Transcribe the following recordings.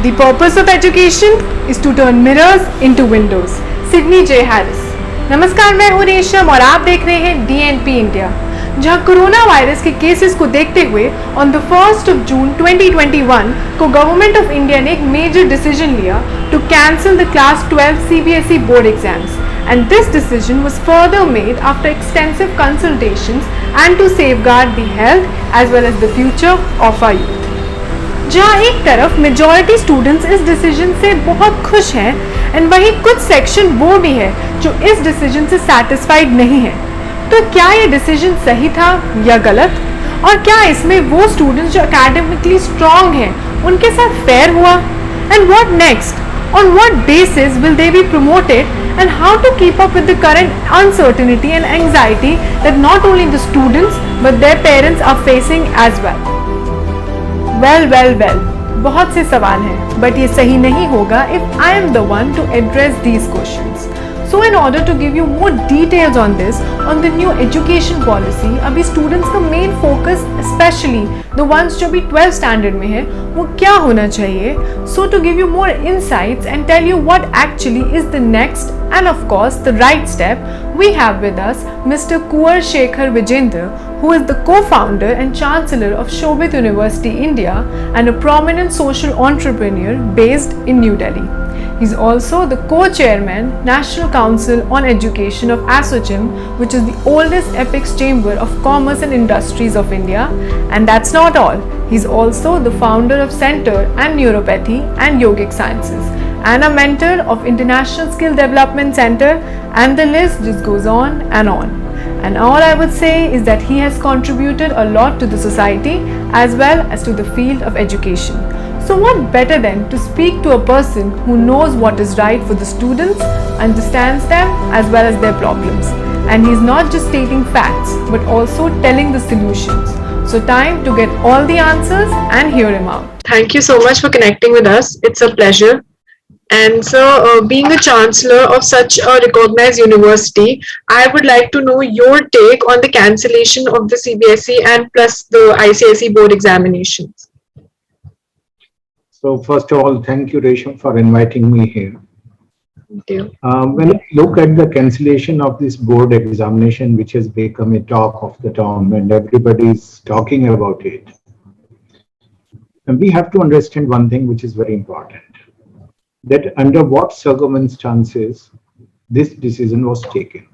The purpose of education is to turn mirrors into windows. Sydney J Harris. नमस्कार, मैं हूं रेशम और आप देख रहे हैं DNP इंडिया, जहां कोरोना वायरस के केसेस को देखते हुए on the 1st of June 2021 को गवर्नमेंट ऑफ इंडिया ने एक मेजर डिसीजन लिया to cancel the class 12 CBSE board exams, and this decision was further made after extensive consultations and to safeguard the health as well as the future of our youth. जहाँ एक तरफ majority students इस decision से बहुत खुश हैं and वहीं कुछ सेक्शन वो भी है जो इस डिसीजन से सेटिस्फाइड नहीं है। तो क्या ये डिसीजन सही था या गलत, और क्या इसमें वो स्टूडेंट्स जो एकेडमिकली स्ट्रांग हैं उनके साथ फेयर हुआ, and what next, on what basis will they be promoted, and how to keep up with the current uncertainty and anxiety that not only the students but their parents are facing as well. Well, बहुत से सवाल हैं, but ये सही नहीं होगा if I am the one to address these questions. So in order to give you more details on this, on the new education policy, अभी students का main focus, especially the ones जो अभी 12th standard में है, वो क्या होना चाहिए? So to give you more insights and tell you what actually is the next and of course the right step, we have with us Mr. Kuwar Shekhar Vijendra, who is the co-founder and chancellor of Shobit University India and a prominent social entrepreneur based in New Delhi. He's also the co-chairman, National Council on Education of ASSOCHAM, which is the oldest apex chamber of commerce and industries of India. And that's not all. He's also the founder of Center and Neuropathy and Yogic Sciences, and a mentor of International Skill Development Center, and the list just goes on and on. And all I would say is that he has contributed a lot to the society as well as to the field of education. So what better than to speak to a person who knows what is right for the students, understands them as well as their problems. And he's not just stating facts but also telling the solutions. So time to get all the answers and hear him out. Thank you so much for connecting with us. It's a pleasure. And so, being a chancellor of such a recognized university, I would like to know your take on the cancellation of the CBSE and plus the ICSE board examinations. So first of all, thank you, Resham, for inviting me here. Thank you. When I look at the cancellation of this board examination, which has become a talk of the town and everybody is talking about it, and we have to understand one thing which is very important, that under what circumstances this decision was taken.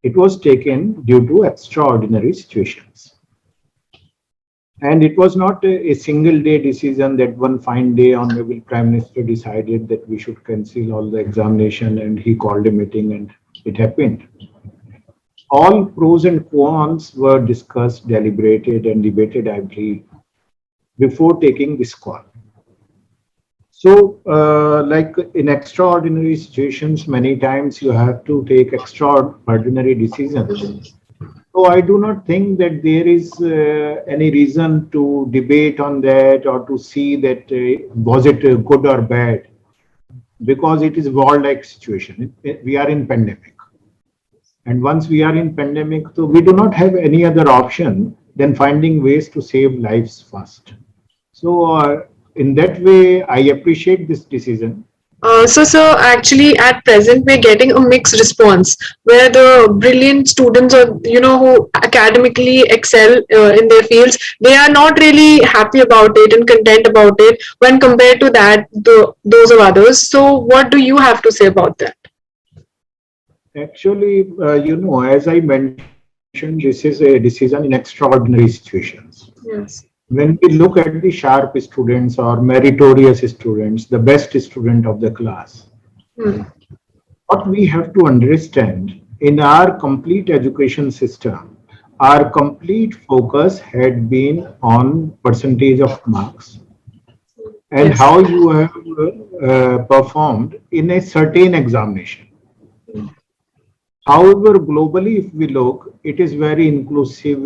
It was taken due to extraordinary situations. And it was not a single day decision that one fine day Honorable Prime Minister decided that we should cancel all the examination and he called a meeting and it happened. All pros and cons were discussed, deliberated and debated, I believe, before taking this call. So like in extraordinary situations, many times you have to take extraordinary decisions. So I do not think that there is any reason to debate on that or to see that was it good or bad, because it is war-like situation. We are in pandemic, and once we are in pandemic, so we do not have any other option than finding ways to save lives first. So in that way, I appreciate this decision. So actually at present we're getting a mixed response where the brilliant students or who academically excel in their fields, they are not really happy about it and content about it when compared to that those of others. So what do you have to say about that? Actually, as I mentioned, this is a decision in extraordinary situations. Yes. When we look at the sharp students or meritorious students, the best student of the class, what we have to understand, in our complete education system, our complete focus had been on percentage of marks and Yes. how you have performed in a certain examination. However, globally, if we look, it is very inclusive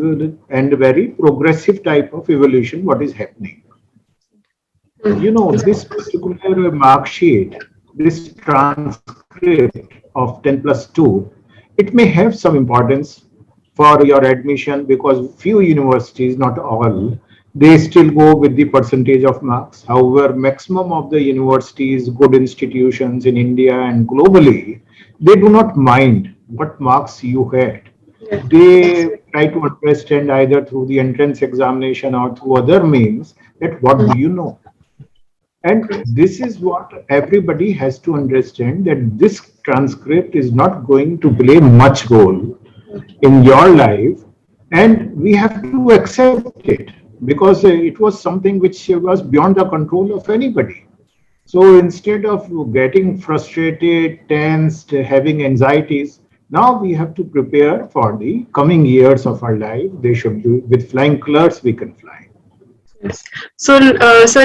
and very progressive type of evolution what is happening. This particular mark sheet, this transcript of 10+2, it may have some importance for your admission because few universities, not all, they still go with the percentage of marks. However, maximum of the universities, good institutions in India and globally, they do not mind what marks you had. Yeah. They try to understand either through the entrance examination or through other means that what do you know. And this is what everybody has to understand, that this transcript is not going to play much role in your life, and we have to accept it because it was something which was beyond the control of anybody. So instead of getting frustrated, tensed, having anxieties, now we have to prepare for the coming years of our life. They should be with flying colors we can fly. Yes. So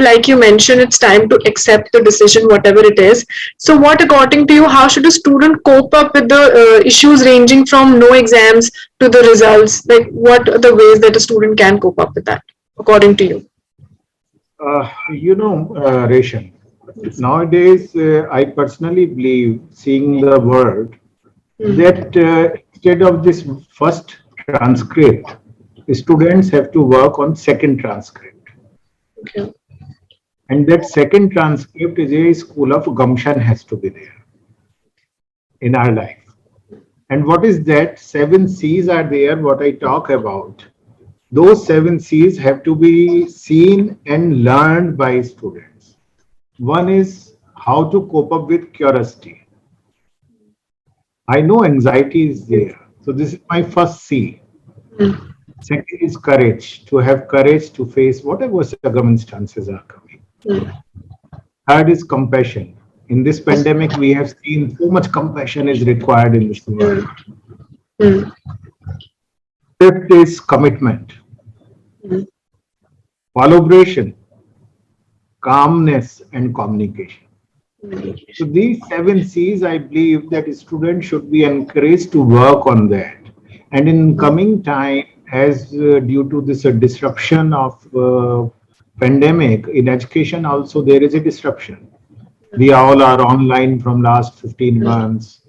like you mentioned, it's time to accept the decision, whatever it is. So, what, according to you, how should a student cope up with the issues ranging from no exams to the results? Like, what are the ways that a student can cope up with that, according to you? Resham, nowadays I personally believe, seeing the world, that instead of this first transcript, students have to work on second transcript. Okay. And that second transcript is a school of gumption has to be there in our life. And what is that? 7 C's are there, what I talk about. Those 7 C's have to be seen and learned by students. One is how to cope up with curiosity. I know anxiety is there. So this is my first C. Second is courage, to have courage to face whatever circumstances are coming. Third is compassion. In this pandemic, we have seen so much compassion is required in this world. Fifth is commitment, collaboration, calmness, and communication. So these 7 C's, I believe that students should be encouraged to work on that. And in coming time, as due to this disruption of pandemic in education, also there is a disruption. We all are online from last 15 months.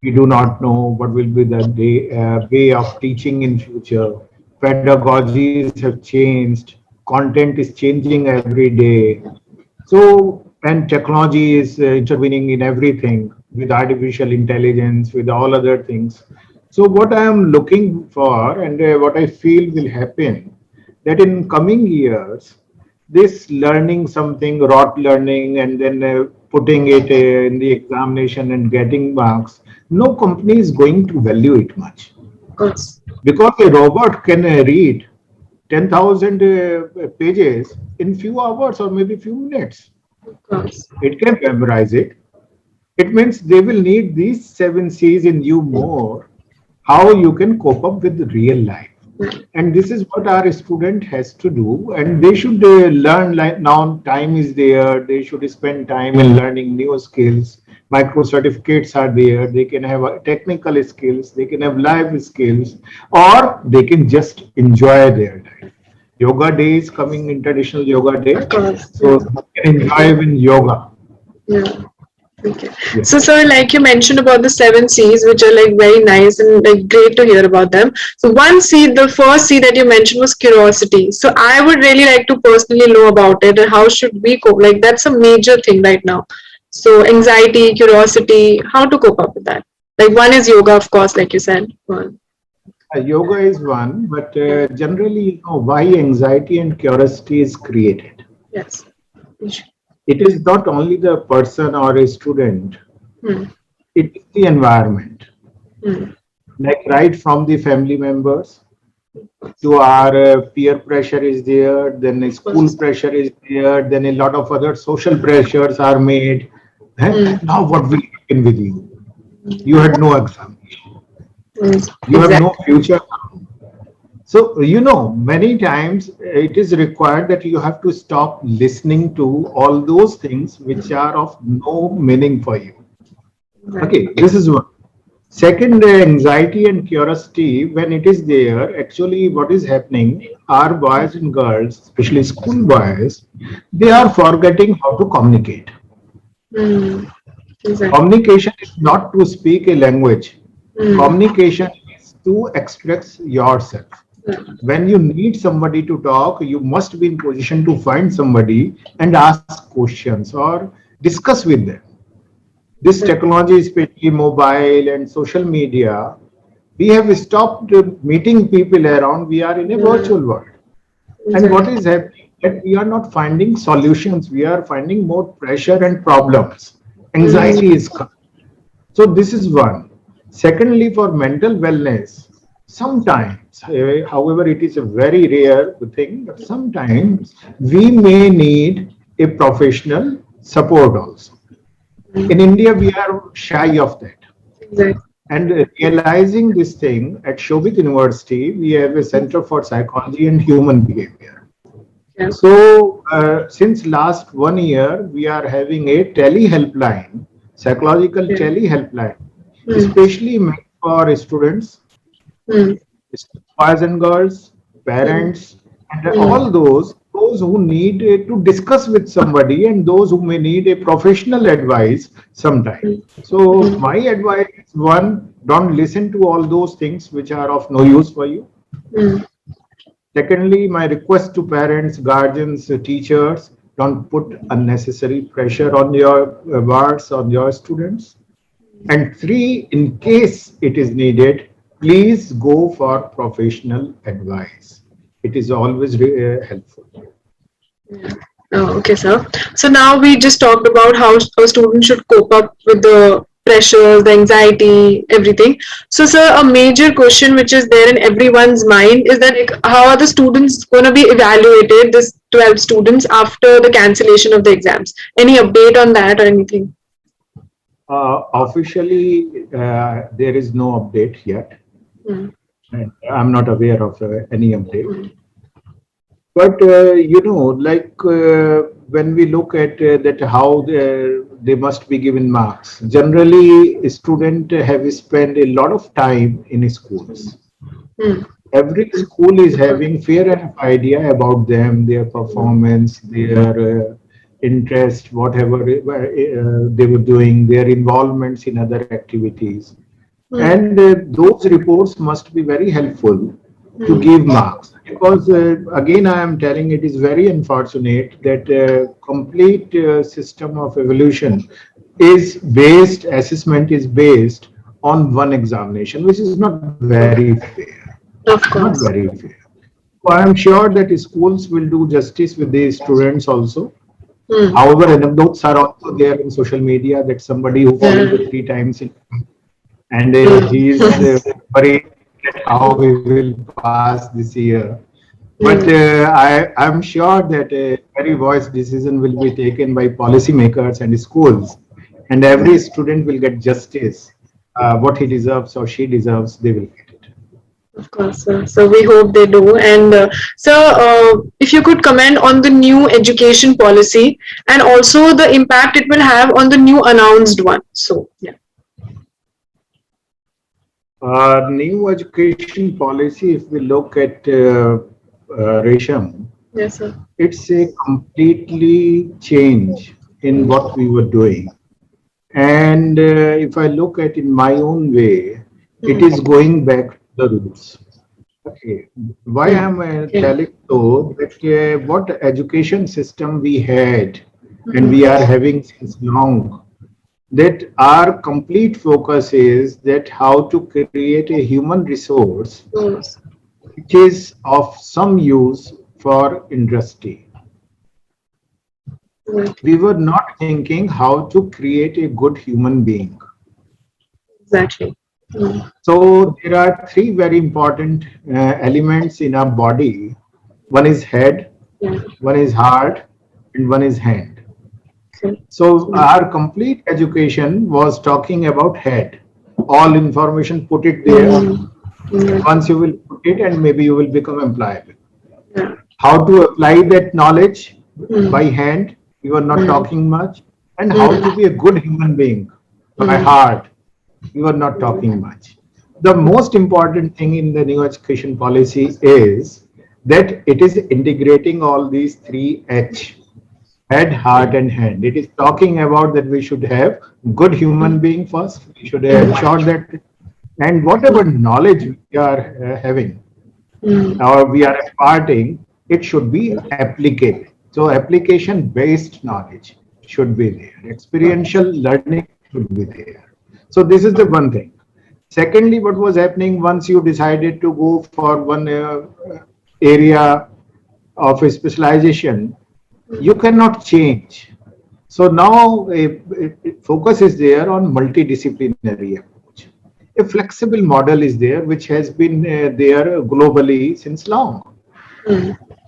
We do not know what will be the way of teaching in future. Pedagogies have changed. Content is changing every day. So, and technology is intervening in everything with artificial intelligence, with all other things. So what I am looking for and what I feel will happen, that in coming years, this learning something, rote learning, and then putting it in the examination and getting marks, no company is going to value it much. Of course. Because a robot can read 10,000 pages in few hours or maybe few minutes. Of course. It can memorize it. It means they will need these 7 C's in you more, how you can cope up with real life. And this is what our student has to do, and they should learn, like now time is there, they should spend time in learning new skills. Micro certificates are there, they can have technical skills, they can have life skills, or they can just enjoy their life. Yoga day is coming, International Yoga Day, Of course. so you can enjoy in yoga. Yeah. Okay. Yes. So, sir, like you mentioned about the 7 C's, which are like very nice and like great to hear about them. So, one C, the first C that you mentioned was curiosity. So, I would really like to personally know about it and how should we cope? Like, that's a major thing right now. So, anxiety, curiosity, how to cope up with that? Like, one is yoga, of course, like you said. One. Yoga is one, but generally, why anxiety and curiosity is created. Yes. It is not only the person or a student, Hmm. it is the environment. Hmm. Like right from the family members to our peer pressure is there, then school pressure is there, then a lot of other social pressures are made. Now what will happen with you? You had no examination. You have no future. So, many times it is required that you have to stop listening to all those things which are of no meaning for you. Okay, this is one. Second, anxiety and curiosity, when it is there, actually what is happening, our boys and girls, especially school boys, they are forgetting how to communicate. Exactly. Communication is not to speak a language. Communication is to express yourself. When you need somebody to talk, you must be in position to find somebody and ask questions or discuss with them. This technology, especially mobile and social media, we have stopped meeting people around. We are in a virtual world. And what is happening that we are not finding solutions. We are finding more pressure and problems. Anxiety is coming. So this is one. Secondly, for mental wellness, sometimes, however, it is a very rare thing, but sometimes we may need a professional support also. In India, we are shy of that. Exactly. And realizing this thing at Shobit University, we have a Center for Psychology and Human Behavior. Yeah. So, since last 1 year, we are having a tele helpline, psychological Yeah. tele helpline, Mm. especially meant for students, Mm. boys and girls, Mm. parents, and Mm. all those who need to discuss with somebody and those who may need a professional advice sometime. Mm. So Mm. my advice is one, don't listen to all those things which are of no use for you. Mm. Secondly, my request to parents, guardians, teachers, don't put unnecessary pressure on your wards, on your students. And three, in case it is needed, please go for professional advice. It is always helpful. Oh, okay, sir. So now we just talked about how a student should cope up with the pressures, the anxiety, everything. So, sir, a major question which is there in everyone's mind is that, like, how are the students going to be evaluated, this 12 students, after the cancellation of the exams? Any update on that or anything? Officially, there is no update yet. Mm. And I'm not aware of any update. Mm. But when we look at that how they must be given marks, generally a student have spent a lot of time in schools. Mm. Every school is having fair enough idea about them, their performance, their interest, whatever they were doing, their involvements in other activities. Mm. And those reports must be very helpful to give marks, because again I am telling, it is very unfortunate that complete system of evaluation is based, assessment is based on one examination, which is not very fair. Of Not course. very fair. So I am sure that schools will do justice with the students also. Mm. However, anecdotes are also there in social media that somebody who failed Yeah. 3 times in, and he is Mm. worried that how we will pass this year. But Mm. I'm sure that a very wise decision will be taken by policymakers and schools, and every student will get justice. What he deserves or she deserves, they will get it. Of course, sir. So we hope they do. And sir, if you could comment on the new education policy and also the impact it will have on the new announced one. So, yeah. New education policy, if we look at Resham, Yes, sir. it's a completely change in what we were doing. And if I look at in my own way, it is going back to the roots. Okay. Why am I telling so that what education system we had and we are having since long, that our complete focus is that how to create a human resource Yes. which is of some use for industry. We were not thinking how to create a good human being. Exactly. Mm. So there are three very important elements in our body. One is head, Yeah. one is heart, and one is hand. Okay. So our complete education was talking about head. All information, put it there. Mm. Once you will put it, and maybe you will become employable. Yeah. How to apply that knowledge Mm. by hand, we were not Mm. talking much. And how to be a good human being by heart, we were not talking much. The most important thing in the new education policy is that it is integrating all these three H: head, heart, and hand. It is talking about that we should have good human being first. We should ensure that, and whatever knowledge we are having, or we are imparting, it should be applicable. So application based knowledge should be there. Experiential learning should be there. So this is the one thing. Secondly, what was happening once you decided to go for one area of a specialization, you cannot change. So now a focus is there on multidisciplinary approach. A flexible model is there, which has been there globally since long.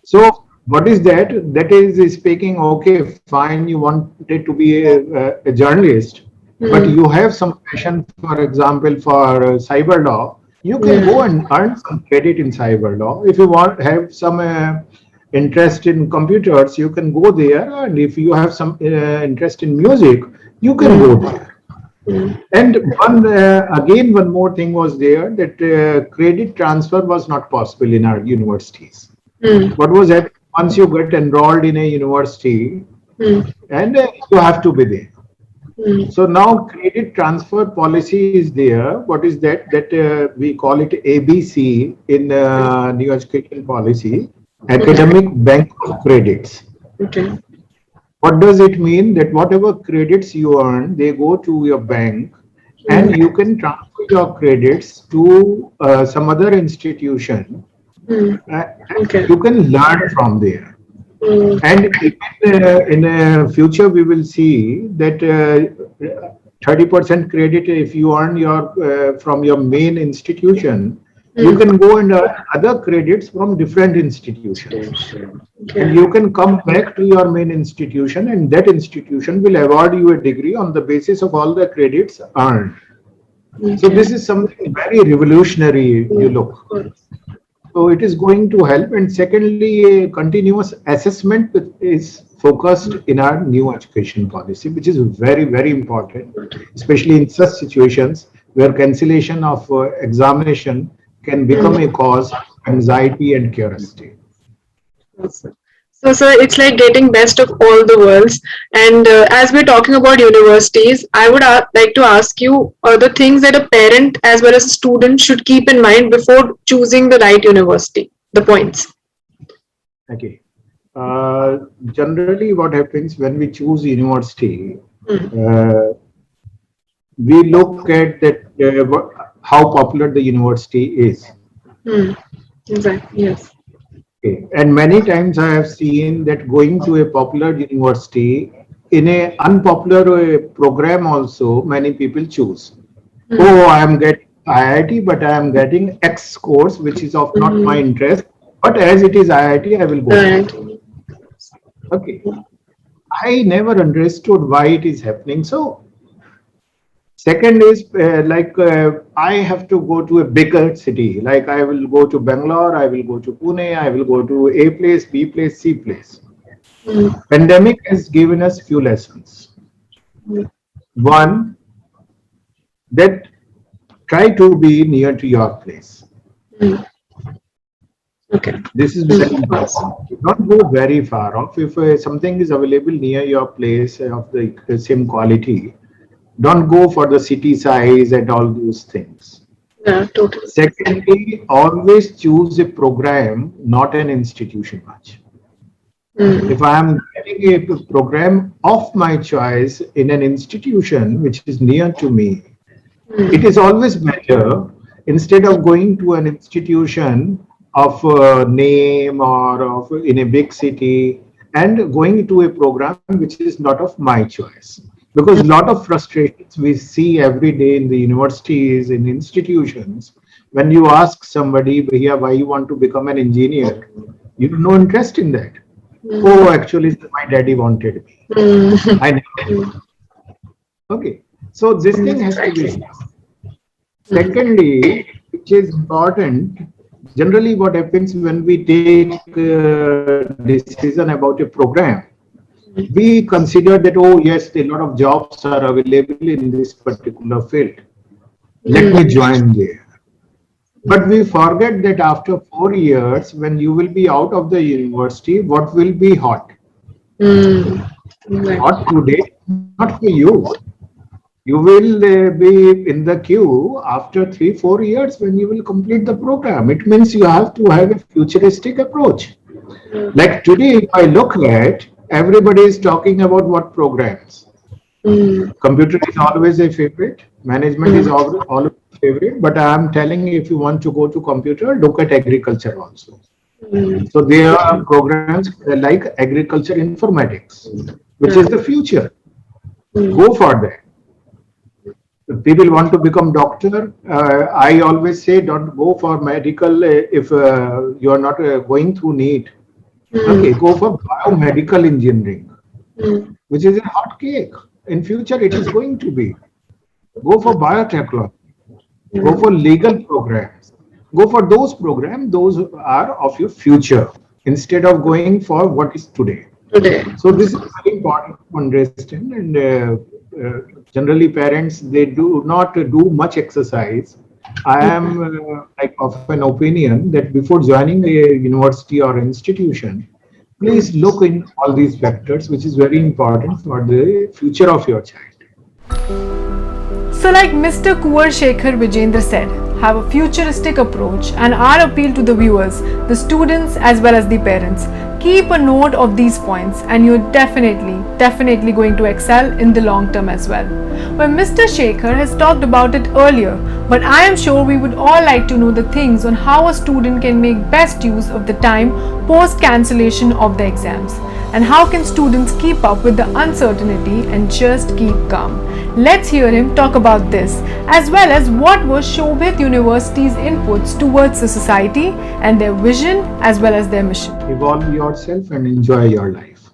So what is that? That is speaking, okay, fine, you wanted to be a journalist, but you have some passion, for example, for cyber law, you can go and earn some credit in cyber law. If you want have some interest in computers, you can go there, and if you have some interest in music, you can go there. And one more thing was there, that credit transfer was not possible in our universities. What was that? Once you get enrolled in a university, and you have to be there. So now credit transfer policy is there. What is that? That we call it ABC in new education policy, academic bank of credits. Okay. What does it mean? That whatever credits you earn, they go to your bank, and you can transfer your credits to some other institution. Okay. You can learn from there. And in future, we will see that 30% credit, if you earn your from your main institution, you can go and earn other credits from different institutions. And you can come back to your main institution, and that institution will award you a degree on the basis of all the credits earned. So this is something very revolutionary, you look. So it is going to help. And secondly, a continuous assessment is focused in our new education policy, which is very, very important, especially in such situations where cancellation of examination can become a cause of anxiety and curiosity. So, sir, it's like getting best of all the worlds. And as we're talking about universities, I would like to ask you the things that a parent as well as a student should keep in mind before choosing the right university, the points. Okay. Generally, what happens when we choose university, we look at that how popular the university is. Exactly. Yes. Okay. And many times I have seen that going to a popular university, in a unpopular program also, many people choose. Oh, I am getting IIT, but I am getting X course, which is of not my interest. But as it is IIT, I will go. Right. Okay. I never understood why it is happening. So, second is I have to go to a bigger city. Like I will go to Bangalore, I will go to Pune, I will go to A place, B place, C place. Pandemic has given us few lessons. One, that try to be near to your place. Okay. This is very important. Don't go very far off. If something is available near your place of the same quality, don't go for the city size and all those things. Yeah, totally. Secondly, always choose a program, not an institution much. If I am getting a program of my choice in an institution which is near to me, it is always better, instead of going to an institution of name or of in a big city and going to a program which is not of my choice. Because a lot of frustrations we see every day in the universities, in institutions, when you ask somebody, Bhaiya, why you want to become an engineer, you have no interest in that. Oh, actually, my daddy wanted me. I never. Okay, so this thing has to be. Secondly, which is important, generally what happens when we take a decision about a program, we consider that, oh yes, a lot of jobs are available in this particular field. Let me join there. But we forget that after 4 years, when you will be out of the university, what will be hot? Hot today, not for you. You will be in the queue after 3-4 years when you will complete the program. It means you have to have a futuristic approach. Like today, if I look at, everybody is talking about what programs. Computer is always a favorite. Management is always a favorite. But I am telling you, if you want to go to computer, look at agriculture also. So there are programs like agriculture informatics, which is the future. Go for that. If people want to become doctor, I always say don't go for medical if you are not going through NEET. Okay, go for biomedical engineering, which is a hot cake. In future, it is going to be. Go for biotechnology. Go for legal programs. Go for those programs. Those are of your future instead of going for what is today. So this is very important to understand. And generally, parents they do not do much exercise. I am like of an opinion that before joining a university or institution, please look in all these factors, which is very important for the future of your child. So, like Mr. Kuwar Shekhar Vijendra said, have a futuristic approach, and our appeal to the viewers, the students as well as the parents, keep a note of these points and you're definitely going to excel in the long term as well. Well, Mr. Shekhar has talked about it earlier, but I am sure we would all like to know the things on how a student can make best use of the time post cancellation of the exams, and how can students keep up with the uncertainty and just keep calm. Let's hear him talk about this, as well as what was Shobhit University's inputs towards the society and their vision as well as their mission. Evolve yourself and enjoy your life.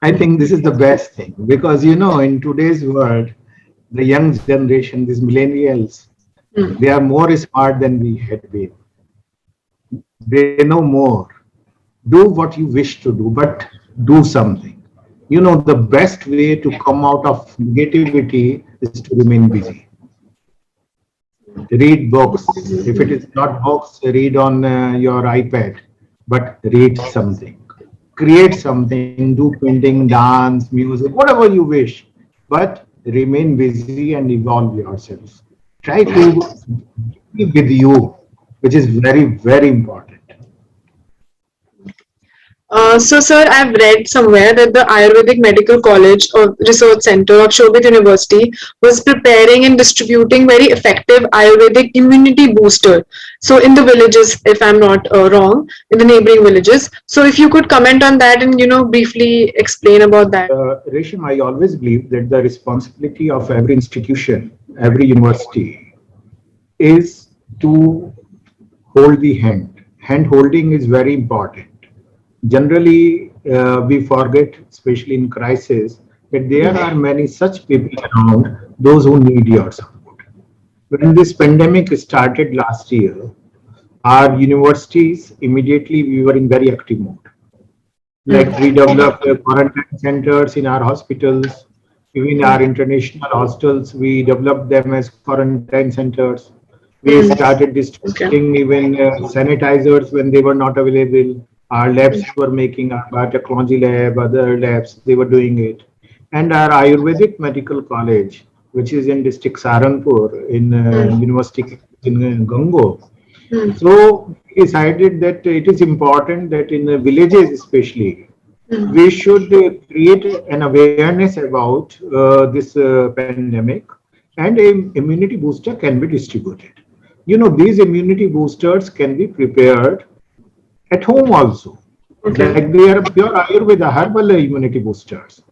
I think this is the best thing because in today's world, the young generation, these millennials, they are more smart than we had been. They know more. Do what you wish to do, but do something. The best way to come out of negativity is to remain busy. Read books. If it is not books, read on your iPad, but read something. Create something, do painting, dance, music, whatever you wish, but remain busy and evolve yourself. Try to be with you, which is very important. So, sir, I've read somewhere that the Ayurvedic Medical College or Research Center of Shobhit University was preparing and distributing very effective Ayurvedic immunity booster. So, in the villages, if I'm not wrong, in the neighboring villages. So, if you could comment on that and briefly explain about that. Resham, I always believe that the responsibility of every institution, every university, is to hold the hand. Hand holding is very important. Generally, we forget, especially in crisis, that there are many such people around, those who need your support. When this pandemic started last year, our universities, immediately we were in very active mode. Like we developed quarantine centers in our hospitals, even our international hostels, we developed them as quarantine centers. We started distributing even sanitizers when they were not available. Our labs were making, our biotechnology lab, other labs, they were doing it. And our Ayurvedic Medical College, which is in district Saharanpur, in University in Gango. So we decided that it is important that in the villages especially, we should create an awareness about this pandemic, and an immunity booster can be distributed. These immunity boosters can be prepared at home also. Like they are pure Ayurveda herbal immunity boosters.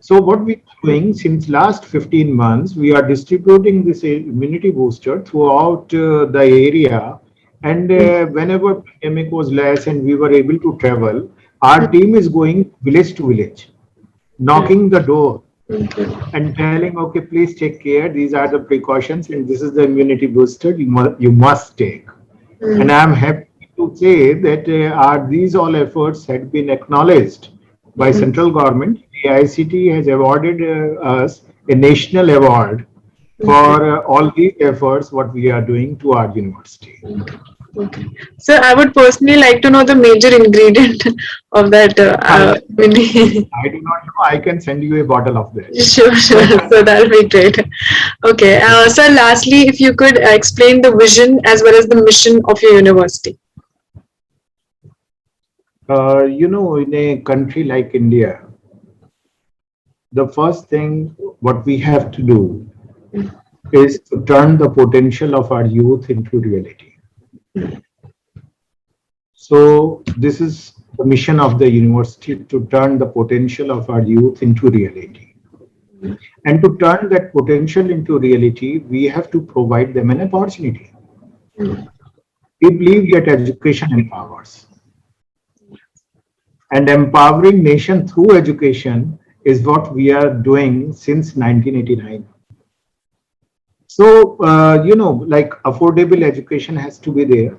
So what we are doing since last 15 months, we are distributing this immunity booster throughout the area. And whenever pandemic was less and we were able to travel, our team is going village to village, knocking the door and telling, okay, please take care. These are the precautions and this is the immunity booster you must take. And I am happy to say that these all efforts had been acknowledged by central government. AICT has awarded us a national award for all these efforts what we are doing to our university. Okay. So I would personally like to know the major ingredient of that. I do not know. I can send you a bottle of that. Sure, sure. So that'll be great. Okay. So lastly, if you could explain the vision as well as the mission of your university. In a country like India, the first thing what we have to do is to turn the potential of our youth into reality. So this is the mission of the university, to turn the potential of our youth into reality. And to turn that potential into reality, we have to provide them an opportunity. We believe that education empowers. And empowering nation through education is what we are doing since 1989. So, like affordable education has to be there.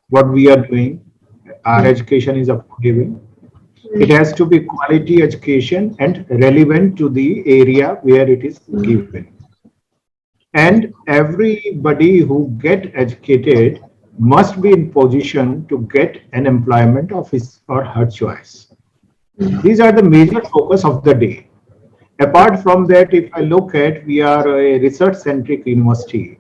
What we are doing, our education is affordable. It has to be quality education and relevant to the area where it is given. And everybody who get educated must be in position to get an employment of his or her choice. These are the major focus of the day. Apart from that, if I look at, we are a research-centric university.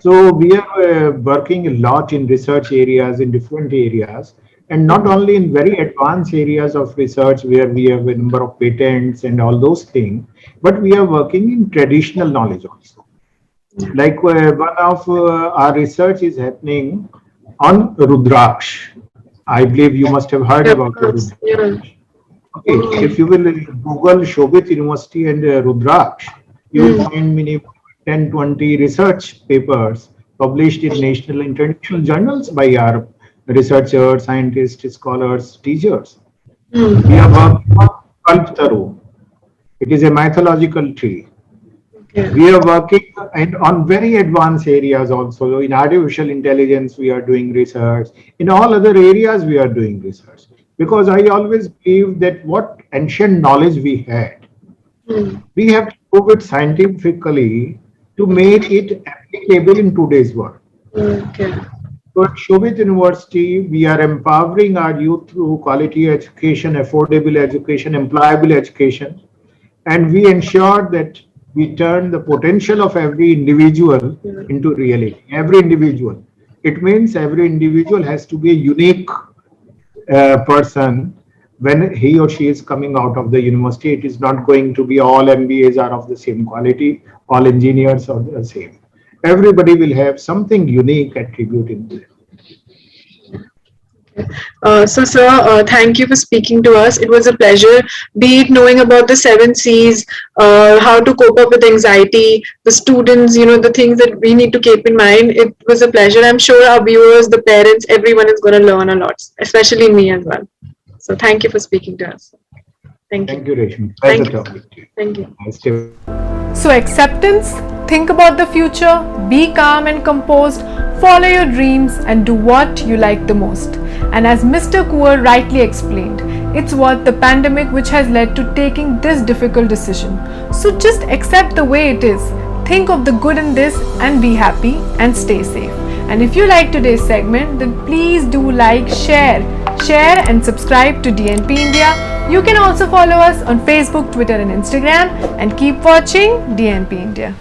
So we are working a lot in research areas, in different areas, and not only in very advanced areas of research where we have a number of patents and all those things, but we are working in traditional knowledge also. Like one of our research is happening on Rudraksh. I believe you must have heard about Rudraksh. Yeah. Okay, if you will Google Shobit University and Rudraksh, you will find minimum 10, 20 research papers published in national and international journals by our researchers, scientists, scholars, teachers. We are working on Kalptaru. It is a mythological tree. We are working on very advanced areas also. In artificial intelligence, we are doing research. In all other areas, we are doing research. Because I always believe that what ancient knowledge we had, we have to prove it scientifically to make it applicable in today's world. Okay. So at Shobit University, we are empowering our youth through quality education, affordable education, employable education, and we ensure that we turn the potential of every individual into reality. Every individual. It means every individual has to be a unique person when he or she is coming out of the university. It is not going to be all MBAs are of the same quality, all engineers are the same. Everybody will have something unique attribute in them. So, sir, thank you for speaking to us. It was a pleasure, be it knowing about the 7 C's, how to cope up with anxiety, the students, the things that we need to keep in mind. It was a pleasure. I'm sure our viewers, the parents, everyone is going to learn a lot, especially me as well. So, thank you for speaking to us. Thank you. Thank you, Reshmi. Thank Pleasure you. talking to you. Thank you. Nice to- So, acceptance, think about the future, be calm and composed, follow your dreams, and do what you like the most. And as Mr. Kuer rightly explained, it's what the pandemic which has led to taking this difficult decision. So, just accept the way it is. Think of the good in this and be happy and stay safe. And if you like today's segment, then please do like, share and subscribe to DNP India. You can also follow us on Facebook, Twitter and Instagram, and keep watching DNP India.